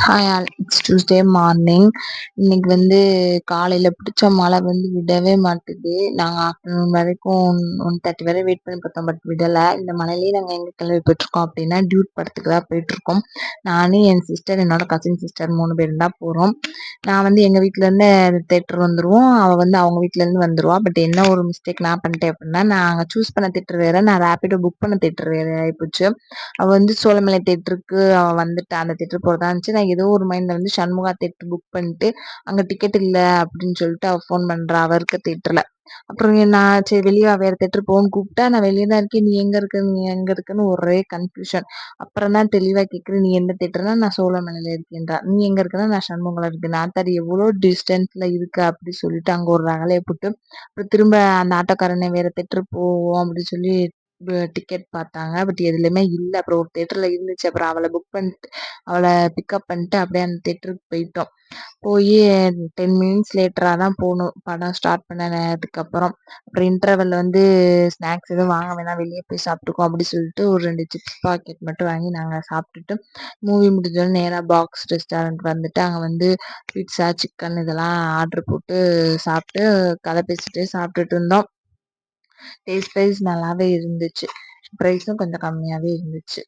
Hi all, it's Tuesday morning. இன்னைக்கு காலையில் பிடிச்ச மழை விடவே மாட்டுது. நாங்கள் ஆஃப்டர்நூன் வரைக்கும் 1:30 வரை வெயிட் பண்ணி பார்த்தோம், பட் விடலை. இந்த மழையிலேயே நாங்கள் எங்கே கிளம்பி போயிட்டுருக்கோம் அப்படின்னா டியூட் படத்துக்கு தான் போயிட்டுருக்கோம். நானும் என் சிஸ்டர், என்னோட கசின் சிஸ்டர் 3 பேரும் தான் போகிறோம். நான் எங்கள் வீட்டிலேருந்து தேட்டர் வந்துடுவோம், அவள் அவங்க வீட்டிலேருந்து வந்துடுவா. பட் என்ன ஒரு மிஸ்டேக் நான் பண்ணிட்டேன் அப்படின்னா, நாங்கள் சூஸ் பண்ண தேட்டர் வேறு, நான் ரேப்பிடோ புக் பண்ண தேட்டர் வேறு ஆகிப்போச்சு. அவள் சோழமலை தேட்டருக்கு அவள் வந்துட்டா. அந்த தேட்டர் போகிறதா இருந்துச்சு. நான் ஏதோ ஒரு மைண்டில் சண்முகா தேட்டர் புக் பண்ணிட்டு அங்கே டிக்கெட் இல்லை அப்படின்னு சொல்லிட்டு அவள் ஃபோன் பண்ணுறா, அவள் இருக்க தேட்டரில். அப்புறம் நான் சரி வெளியே வேறு தேட்டர் போகணும்னு கூப்பிட்டா, நான் வெளியே தான் இருக்கேன், நீ எங்கே இருக்க, நீ எங்கே இருக்குன்னு ஒரே கன்ஃபியூஷன். அப்புறம் தான் தெளிவாக கேட்குறேன், நீ எந்த தேட்டர்னா, நான் சோழமலையில் இருக்கேன்றா. நீ எங்கே இருக்குன்னா, நான் சண்முகத்தில் இருக்கேன். நான் தாடி எவ்வளோ டிஸ்டன்ஸில் இருக்கு அப்படி சொல்லிட்டு அங்கே ஒரு ரகலையை போட்டு, அப்புறம் திரும்ப அந்த ஆட்டோக்காரனை வேறு தேட்டர் போவோம் அப்படின்னு சொல்லி டிக்கெட் பார்த்தாங்க. பட் எதுலையுமே இல்லை. அப்புறம் ஒரு தேட்டரில் இருந்துச்சு. அப்புறம் அவளை புக் பண்ணிட்டு அவளை பிக்கப் பண்ணிட்டு அப்படியே அந்த தேட்டருக்கு போயிட்டோம். போய் 10 மினிட்ஸ் லேட்டராக தான் போகணும், படம் ஸ்டார்ட் பண்ணதுக்கு அப்புறம். அப்புறம் இன்டர்வெல் ஸ்நாக்ஸ் எதுவும் வாங்க வேணாம், வெளியே போய் சாப்பிட்டுக்கோம் அப்படி சொல்லிட்டு ஒரு 2 சிப்ஸ் பாக்கெட் மட்டும் வாங்கி நாங்கள் சாப்பிட்டுட்டு மூவி முடிஞ்சோடனே நேராக பாக்ஸ் ரெஸ்டாரண்ட் வந்துட்டு அங்கே பிட்ஸா சிக்கன் இதெல்லாம் ஆர்டர் போட்டு சாப்பிட்டு கதை பேசிட்டு சாப்பிட்டுட்டு இருந்தோம். டேஸ்ட் வைஸ் நல்லாவே இருந்துச்சு, ப்ரைஸும் கொஞ்சம் கம்மியாகவே இருந்துச்சு.